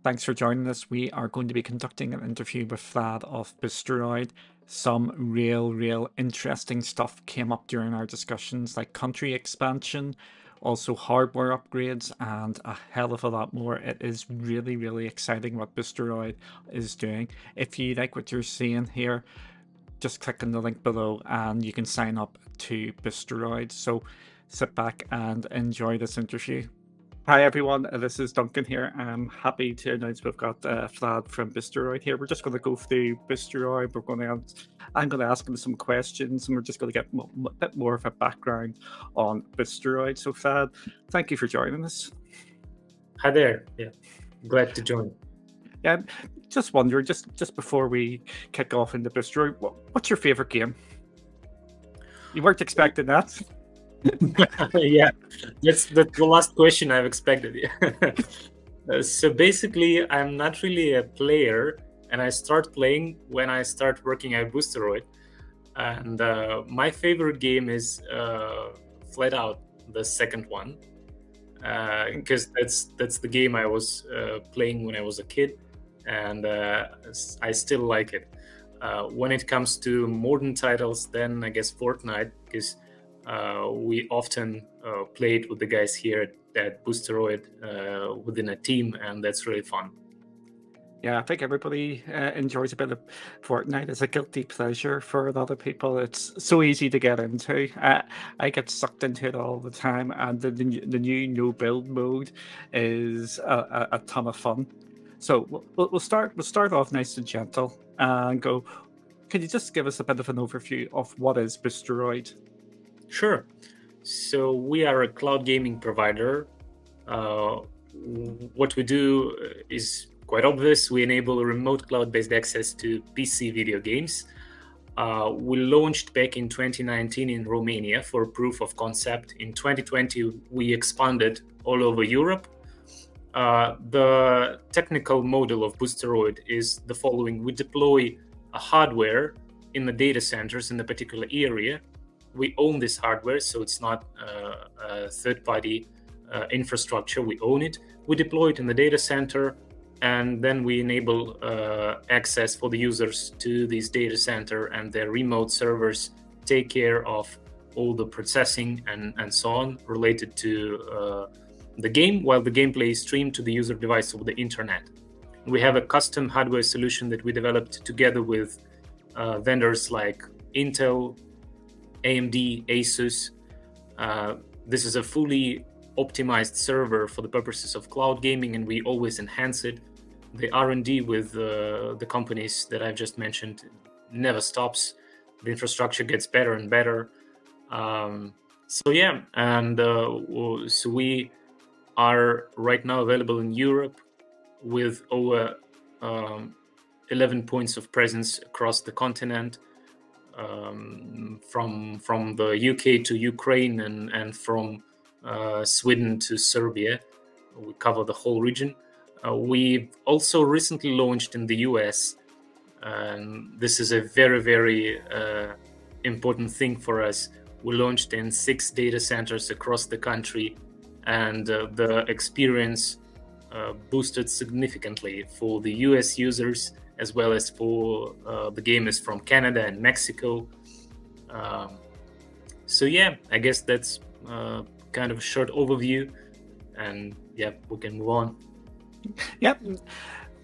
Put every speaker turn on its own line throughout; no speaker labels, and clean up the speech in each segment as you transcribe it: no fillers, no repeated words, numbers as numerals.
Thanks for joining us. We are going to be conducting an interview with Vlad of Boosteroid. Some real interesting stuff came up during our discussions, like country expansion, also hardware upgrades, and a hell of a lot more. It is really exciting what Boosteroid is doing. If you like what you're seeing here, just click on the link below and you can sign up to Boosteroid. So sit back and enjoy this interview. Hi everyone, this is Duncan here. I'm happy to announce we've got Vlad from Boosteroid here. We're just going to go through Boosteroid. I'm going to ask him some questions, and we're just going to get a bit more of a background on Boosteroid. So Vlad, thank you for joining us.
Hi there. Yeah, glad to join.
Yeah, just wondering, just before we kick off into Boosteroid, what's your favorite game? You weren't expecting that.
Yeah, that's the last question I've expected. So basically, I'm not really a player, and I start playing when I start working at Boosteroid. And my favorite game is Flat Out, the second one, because that's the game I was playing when I was a kid, and I still like it. When it comes to modern titles, then I guess Fortnite, because we often play it with the guys here at Boosteroid within a team, and that's really fun.
Yeah, I think everybody enjoys a bit of Fortnite. It's a guilty pleasure for a lot of people. It's so easy to get into. I get sucked into it all the time, and the new no build mode is a ton of fun. So we'll start off nice and gentle and go. Can you just give us a bit of an overview of what is Boosteroid?
Sure. So we are a cloud gaming provider. What we do is quite obvious. We enable remote cloud-based access to PC video games. We launched back in 2019 in Romania for proof of concept. In 2020, we expanded all over Europe. The technical model of Boosteroid is the following. We deploy a hardware in the data centers in a particular area. We own this hardware, so it's not a third-party infrastructure. We own it. We deploy it in the data center, and then we enable access for the users to this data center, and their remote servers take care of all the processing and so on related to the game, while the gameplay is streamed to the user device over the internet. We have a custom hardware solution that we developed together with vendors like Intel, AMD, Asus. This is a fully optimized server for the purposes of cloud gaming, and we always enhance it. The R&D with the companies that I've just mentioned never stops. The infrastructure gets better and better. So yeah, and so we are right now available in Europe with over 11 points of presence across the continent. From the UK to Ukraine and from Sweden to Serbia. We cover the whole region. We've also recently launched in the US, and this is a very important thing for us. We launched in 6 data centers across the country, and the experience boosted significantly for the US users, as well as for the gamers from Canada and Mexico. So yeah, I guess that's kind of a short overview, and yeah, we can move on.
Yep,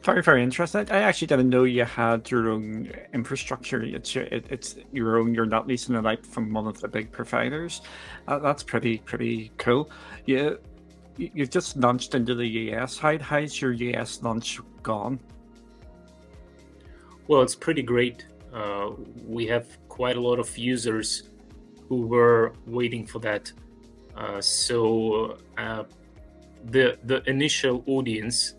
very interesting. I actually didn't know you had your own infrastructure. It's your own. You're not leasing it out from one of the big providers. That's pretty cool. You've just launched into the US. How's your US launch gone?
Well, it's pretty great. We have quite a lot of users who were waiting for that. So the initial audience,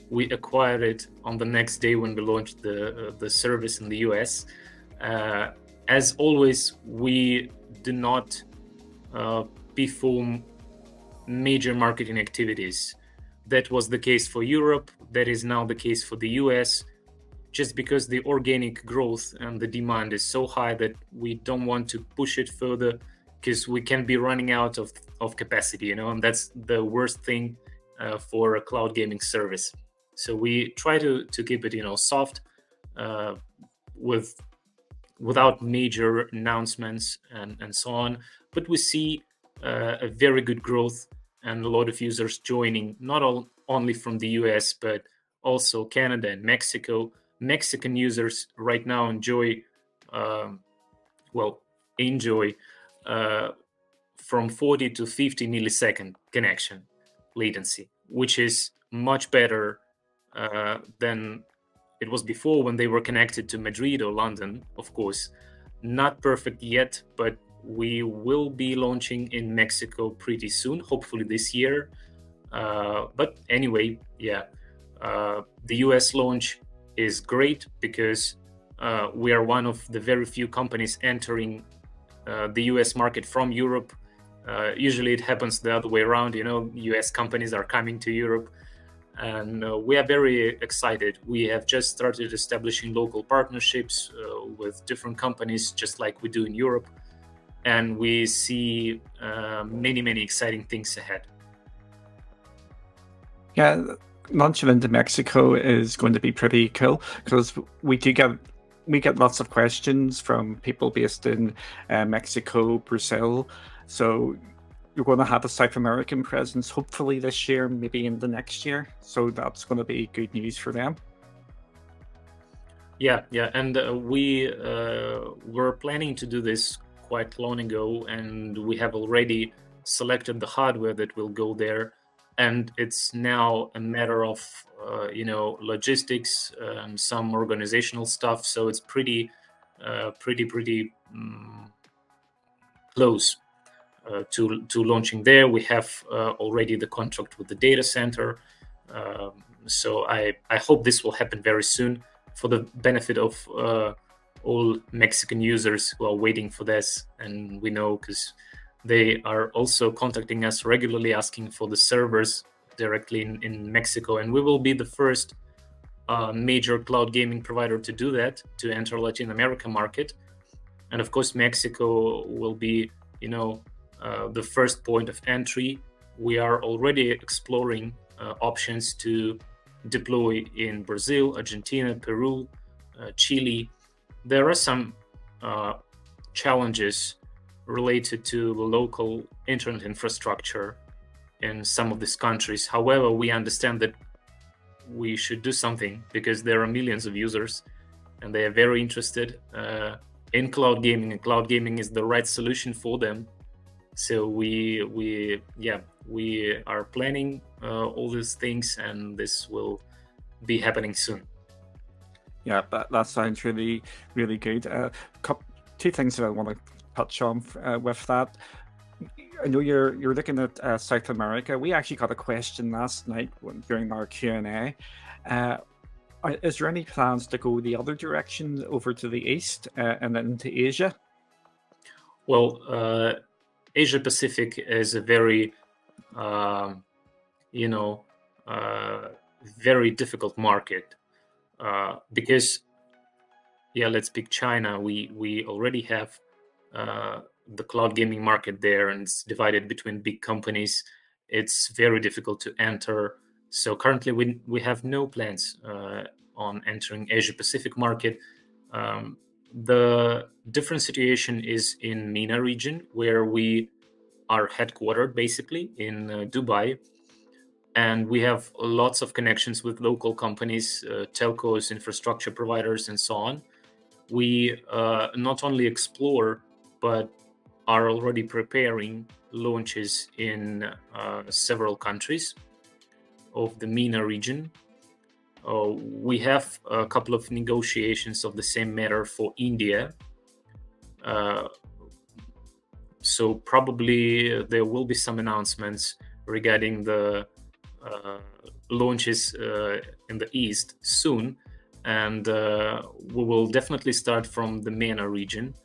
we acquired it on the next day when we launched the service in the US. As always, we do not perform major marketing activities. That was the case for Europe. That is now the case for the US. Just because the organic growth and the demand is so high that we don't want to push it further, because we can be running out of capacity, and that's the worst thing for a cloud gaming service. So we try to keep it, soft, without major announcements and so on. But we see a very good growth and a lot of users joining, not only from the US, but also Canada and Mexico. Mexican users right now enjoy, um, enjoy uh, from 40 to 50 millisecond connection latency, which is much better than it was before when they were connected to Madrid or London. Of course, not perfect yet, but we will be launching in Mexico pretty soon, hopefully this year. But anyway, the US launch is great because we are one of the very few companies entering the US market from Europe. Usually it happens the other way around, US companies are coming to Europe. And we are very excited. We have just started establishing local partnerships with different companies, just like we do in Europe. And we see many, many exciting things ahead.
Yeah, launching into Mexico is going to be pretty cool because we get lots of questions from people based in Mexico, Brazil. So you're going to have a South American presence hopefully this year, maybe in the next year. So that's going to be good news for them.
Yeah, and we were planning to do this quite long ago, and we have already selected the hardware that will go there. And it's now a matter of logistics and some organizational stuff. So it's pretty close to launching there. We have already the contract with the data center. So I hope this will happen very soon for the benefit of all Mexican users who are waiting for this. And we know because they are also contacting us regularly asking for the servers directly in Mexico. And we will be the first major cloud gaming provider to do that, to enter Latin America market. And of course, Mexico will be, the first point of entry. We are already exploring options to deploy in Brazil, Argentina, Peru, Chile. There are some challenges related to the local internet infrastructure in some of these countries. However, we understand that we should do something because there are millions of users and they are very interested in cloud gaming, and cloud gaming is the right solution for them. So we are planning all these things, and this will be happening soon.
Yeah, that sounds really, really good. Two things that I want to touch on with that. I know you're looking at South America. We actually got a question last night during our Q&A. Is there any plans to go the other direction over to the east and then to Asia?
Well, Asia Pacific is a very, very difficult market because, let's pick China. We already have the cloud gaming market there, and it's divided between big companies. It's very difficult to enter. So currently, we have no plans on entering Asia Pacific market. The different situation is in MENA region, where we are headquartered basically in Dubai, and we have lots of connections with local companies, telcos, infrastructure providers, and so on. We not only explore, but are already preparing launches in several countries of the MENA region. We have a couple of negotiations of the same matter for India. So probably there will be some announcements regarding the launches in the East soon. And we will definitely start from the MENA region.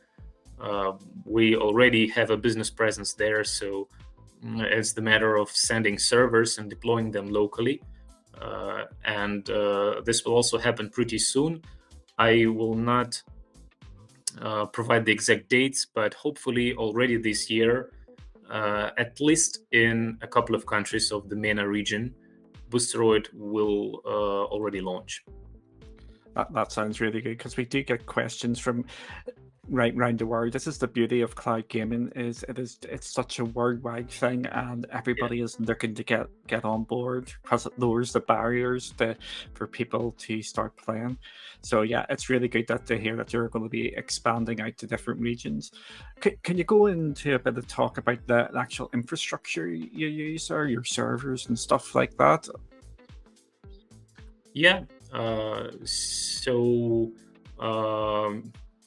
We already have a business presence there, so it's the matter of sending servers and deploying them locally. And this will also happen pretty soon. I will not provide the exact dates, but hopefully already this year, at least in a couple of countries of the MENA region, Boosteroid will already launch.
That sounds really good, because we do get questions from right round the world. This is the beauty of cloud gaming, is it's such a worldwide thing, and everybody is looking to get on board, because it lowers the barriers for people to start playing. So yeah, it's really good to hear that you're going to be expanding out to different regions. Can you go into a bit of talk about the actual infrastructure you use, or your servers and stuff like that?
Yeah.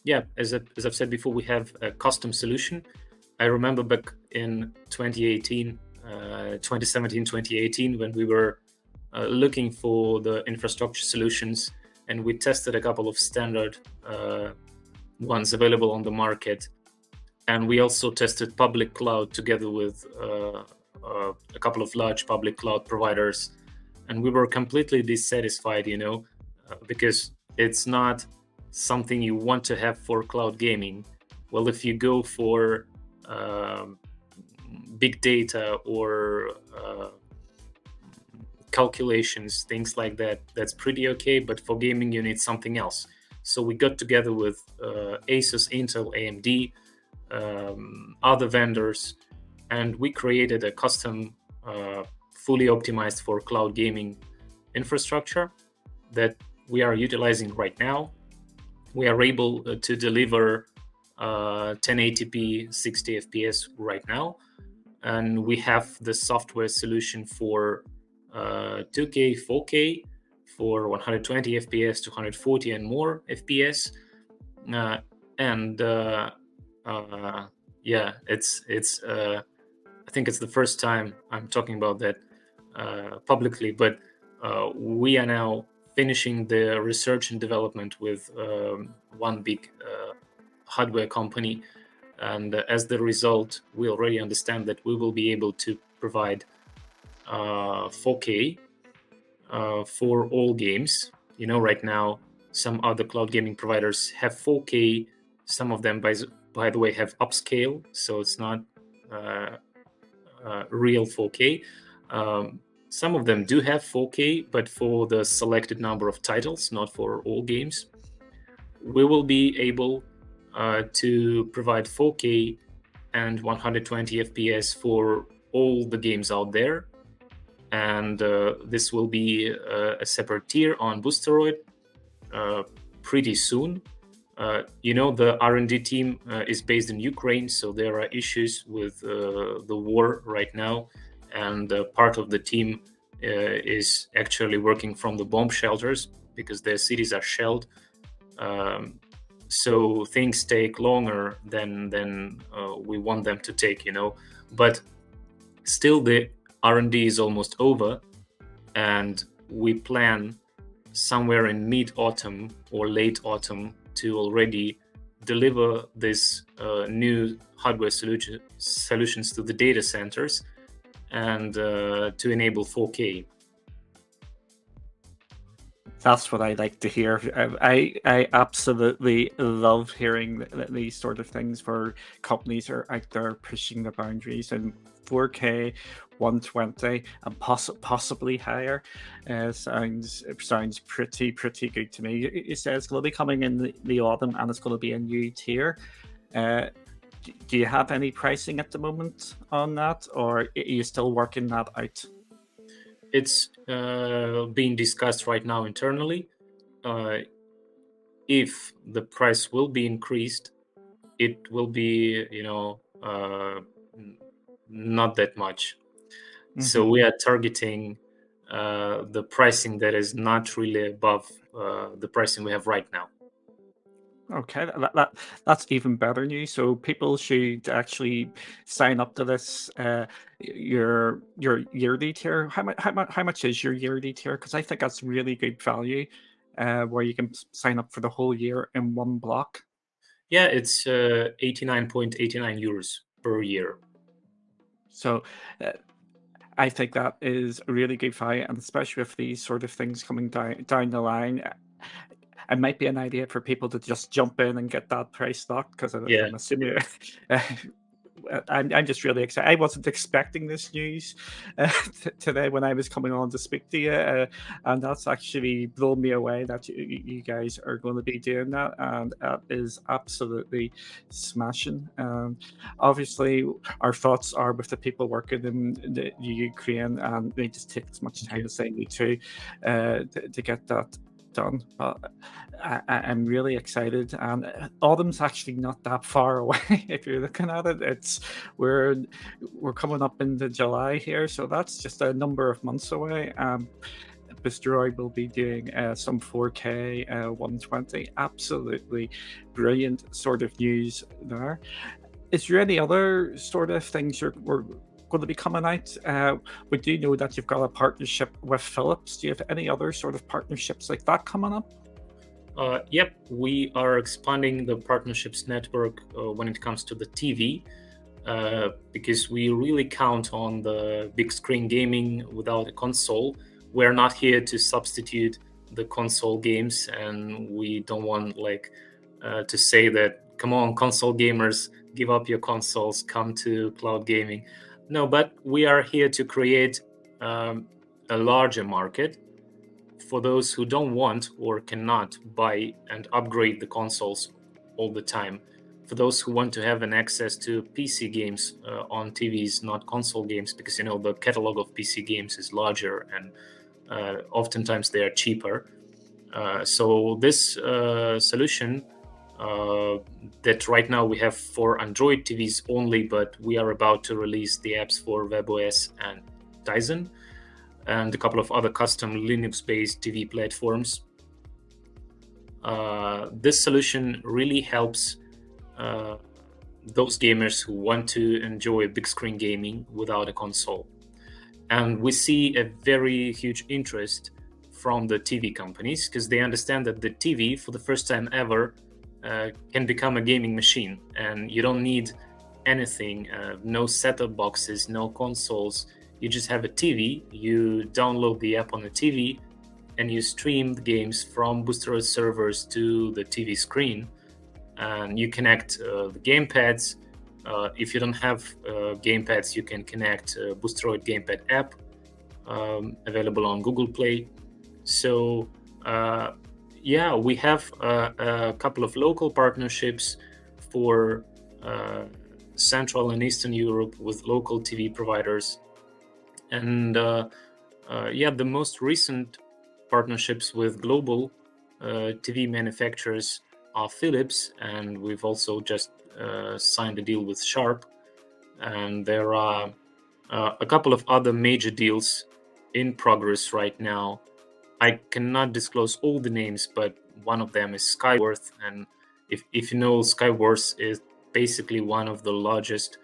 Yeah, as I've said before, we have a custom solution. I remember back in 2018, 2017, 2018, when we were looking for the infrastructure solutions, and we tested a couple of standard ones available on the market. And we also tested public cloud together with a couple of large public cloud providers. And we were completely dissatisfied, because it's not something you want to have for cloud gaming. Well, if you go for big data or calculations, things like that, that's pretty okay. But for gaming, you need something else. So we got together with Asus, Intel, AMD, other vendors, and we created a custom, fully optimized for cloud gaming infrastructure that we are utilizing right now. We are able to deliver 1080p 60 FPS right now, and we have the software solution for 2K, 4K, for 120 FPS, 240 and more FPS, yeah, it's I think it's the first time I'm talking about that publicly, but we are now finishing the research and development with one big hardware company, and as the result, we already understand that we will be able to provide 4K for all games. Right now, some other cloud gaming providers have 4K. Some of them, by the way, have upscale, so it's not real 4K. Some of them do have 4K, but for the selected number of titles, not for all games. We will be able to provide 4K and 120 FPS for all the games out there. And this will be a separate tier on Boosteroid pretty soon. The R&D team is based in Ukraine, so there are issues with the war right now, and part of the team is actually working from the bomb shelters because their cities are shelled. So things take longer than we want them to take, but still the R&D is almost over, and we plan somewhere in mid-autumn or late autumn to already deliver this new hardware solutions to the data centers and to enable 4K.
That's what I like to hear. I absolutely love hearing these sort of things where companies are out there pushing the boundaries, and 4K, 120, and possibly higher. Sounds pretty good to me. You said it's going to be coming in the autumn, and it's going to be a new tier. Do you have any pricing at the moment on that, or are you still working that out?
It's being discussed right now internally. If the price will be increased, it will be, not that much. Mm-hmm. So we are targeting the pricing that is not really above the pricing we have right now.
Okay, that's even better news. So people should actually sign up to this. Your yearly tier. How much is your yearly tier? Because I think that's really good value, where you can sign up for the whole year in one block.
Yeah, it's 89.89 euros per year.
So I think that is a really good value, and especially with these sort of things coming down the line, it might be an idea for people to just jump in and get that price locked, because I'm assuming I'm just really excited. I wasn't expecting this news today when I was coming on to speak to you, and that's actually blown me away that you guys are going to be doing that, and that is absolutely smashing. Obviously, our thoughts are with the people working in the Ukraine, and they just take as much time as they need to get that done. But I'm really excited, and autumn's actually not that far away. If you're looking at it, we're coming up into July here, so that's just a number of months away. Boosteroid will be doing some 4K 120. Absolutely brilliant sort of news there. Is there any other sort of things we're going to be coming out? We do know that you've got a partnership with Philips. Do you have any other sort of partnerships like that coming up?
Yep, we are expanding the partnerships network when it comes to the TV, because we really count on the big screen gaming without a console. We're not here to substitute the console games, and we don't want to say that, come on, console gamers, give up your consoles, come to cloud gaming. No, but we are here to create a larger market for those who don't want or cannot buy and upgrade the consoles all the time. For those who want to have an access to PC games on TVs, not console games, because the catalog of PC games is larger and oftentimes they are cheaper. So this solution that right now we have for Android TVs only, but we are about to release the apps for WebOS and Tizen, and a couple of other custom Linux-based TV platforms. This solution really helps those gamers who want to enjoy big screen gaming without a console. And we see a very huge interest from the TV companies, because they understand that the TV, for the first time ever, can become a gaming machine, and you don't need anything, no set-top boxes, no consoles. You just have a TV, you download the app on the TV, and you stream the games from Boosteroid servers to the TV screen, and you connect the gamepads. If you don't have gamepads, you can connect Boosteroid Gamepad app, available on Google Play. So yeah, we have a couple of local partnerships for Central and Eastern Europe with local TV providers. And yeah, the most recent partnerships with global TV manufacturers are Philips, and we've also just signed a deal with Sharp. And there are a couple of other major deals in progress right now. I cannot disclose all the names, but one of them is Skyworth. And if you know, Skyworth is basically one of the largest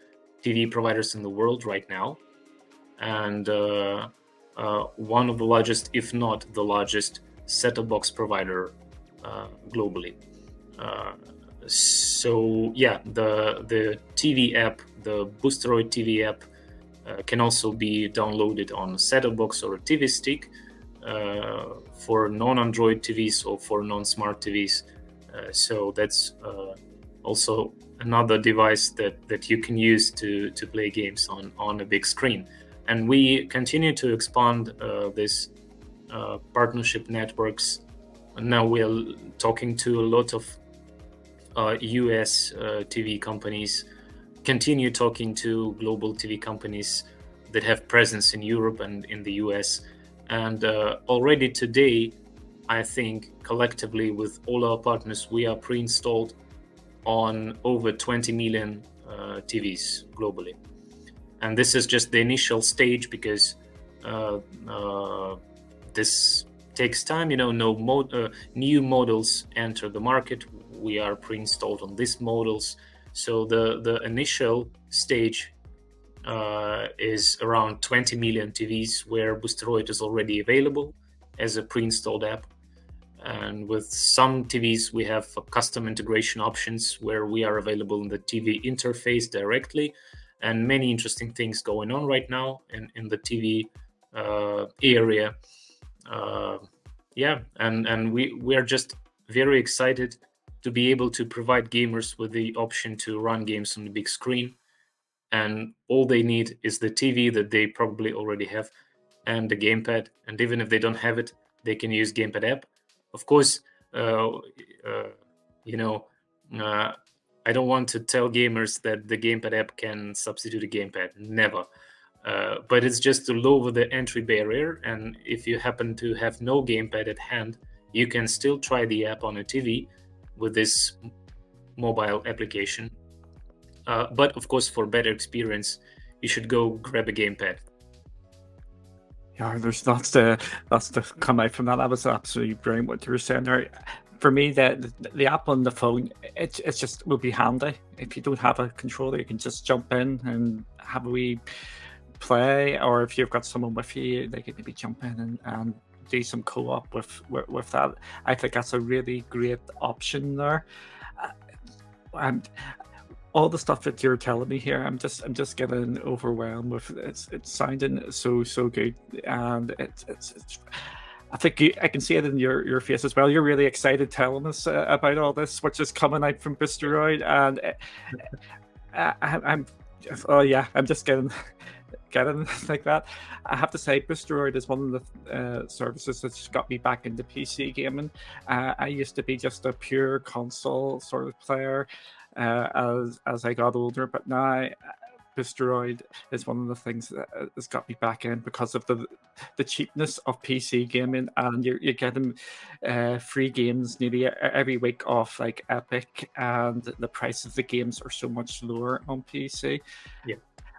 TV providers in the world right now, and one of the largest, if not the largest, set-top box provider globally. So yeah, the TV app, the Boosteroid TV app, can also be downloaded on a set-top box or a TV stick for non-Android TVs or for non-smart TVs. So that's also another device that you can use to play games on a big screen. And we continue to expand this partnership networks. Now we're talking to a lot of US TV companies, continue talking to global TV companies that have presence in Europe and in the US. And already today, I think collectively with all our partners, we are pre-installed on over 20 million TVs globally. And this is just the initial stage, because this takes time. New models enter the market. We are pre-installed on these models. So the initial stage is around 20 million TVs where Boosteroid is already available as a pre-installed app. And with some TVs, we have custom integration options where we are available in the TV interface directly, and many interesting things going on right now in the TV area. Yeah, and we are just very excited to be able to provide gamers with the option to run games on the big screen. and all they need is the TV that they probably already have and the gamepad. And even if they don't have it, they can use gamepad app. Of course, you know, I don't want to tell gamers that the gamepad app can substitute a gamepad. Never. But it's just to lower the entry barrier. And if you happen to have no gamepad at hand, you can still try the app on a TV with this mobile application. But of course, for better experience, you should go grab a gamepad.
Yeah, there's lots to come out from that. That was absolutely brilliant what you were saying there. For me, the app on the phone, it's just will be handy. If you don't have a controller, you can just jump in and have a wee play, or if you've got someone with you, they can maybe jump in and do some co-op with that. I think that's a really great option there. And all the stuff that you're telling me here, I'm just getting overwhelmed with it's sounding so good, and it's I think I can see it in your face as well. You're really excited telling us about all this, which is coming out from Boosteroid, and I'm just getting like that. I have to say, Boosteroid is one of the services that's got me back into PC gaming. I used to be just a pure console sort of player as I got older, but now Boosteroid is one of the things that has got me back in because of the cheapness of PC gaming, and you're getting free games nearly every week off like Epic, and the price of the games are so much lower on PC.
Yeah.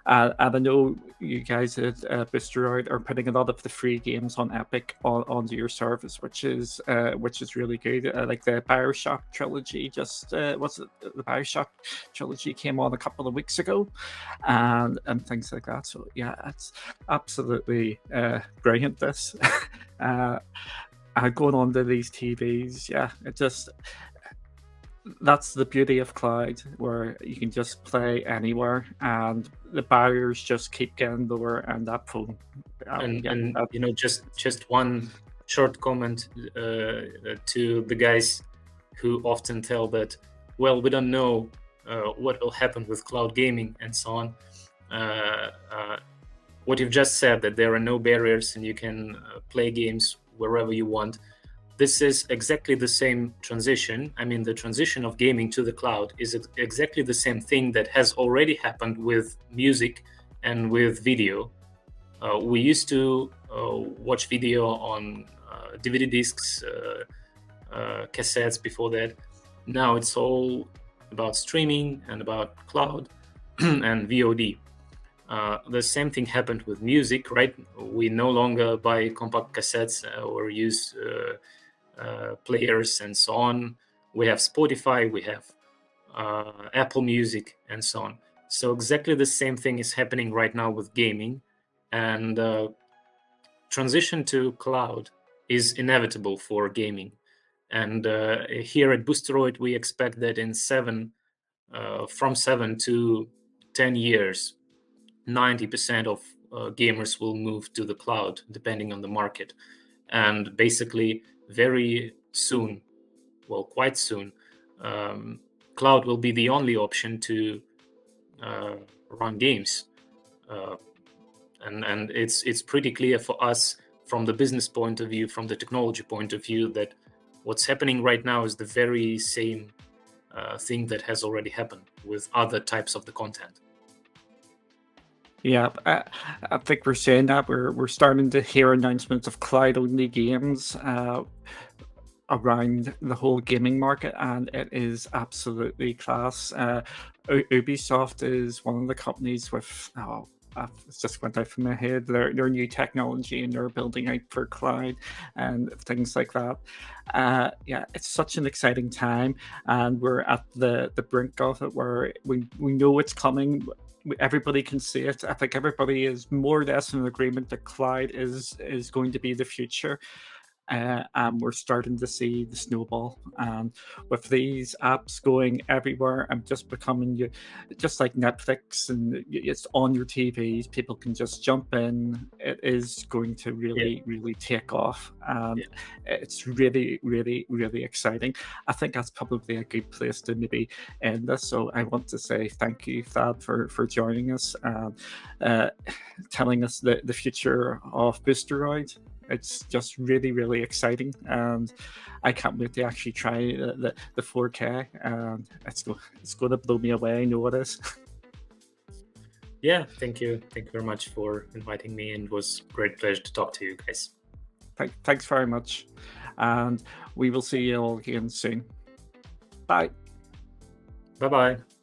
And I know you guys at Boosteroid are putting a lot of the free games on Epic onto your service, which is really good. Like the BioShock trilogy, the BioShock trilogy came on a couple of weeks ago, and things like that. So yeah, it's absolutely brilliant. This going on to these TVs, yeah, that's the beauty of cloud, where you can just play anywhere, and the barriers just keep getting lower. And that phone,
just one short comment to the guys who often tell that, well, we don't know what will happen with cloud gaming and so on. What you've just said, that there are no barriers and you can play games wherever you want. This is exactly the same transition. I mean, the transition of gaming to the cloud is exactly the same thing that has already happened with music and with video. We used to watch video on DVD discs, cassettes before that. Now it's all about streaming and about cloud and VOD. The same thing happened with music, right? We no longer buy compact cassettes or use players and so on. We have Spotify, we have Apple Music and so on. So exactly the same thing is happening right now with gaming, and transition to cloud is inevitable for gaming. And here at Boosteroid, we expect that in from 7 to 10 years, 90% of gamers will move to the cloud, depending on the market. And basically, very soon, well, quite soon, cloud will be the only option to run games. And it's pretty clear for us from the business point of view, from the technology point of view, that what's happening right now is the very same thing that has already happened with other types of the content.
Yeah, I think we're saying that we're starting to hear announcements of cloud-only games around the whole gaming market, and it is absolutely class. Ubisoft is one of the companies with it just went out from my head. Their new technology, and they're building out for cloud and things like that. Yeah, it's such an exciting time, and we're at the brink of it, where we know it's coming. Everybody can see it. I think everybody is more or less in agreement that cloud is going to be the future. and we're starting to see the snowball. And with these apps going everywhere, I'm just becoming just like Netflix, and it's on your TVs. People can just jump in. It is going to
Yeah.
really take off, and
Yeah.
it's really exciting. I think that's probably a good place to maybe end this. So I want to say thank you, Thad, for joining us and telling us the future of Boosteroid. It's just really exciting, and I can't wait to actually try the 4K. And it's going to blow me away. I know it is.
Yeah, thank you very much for inviting me, and it was a great pleasure to talk to you guys.
Thanks very much, and we will see you all again soon. Bye.
Bye bye.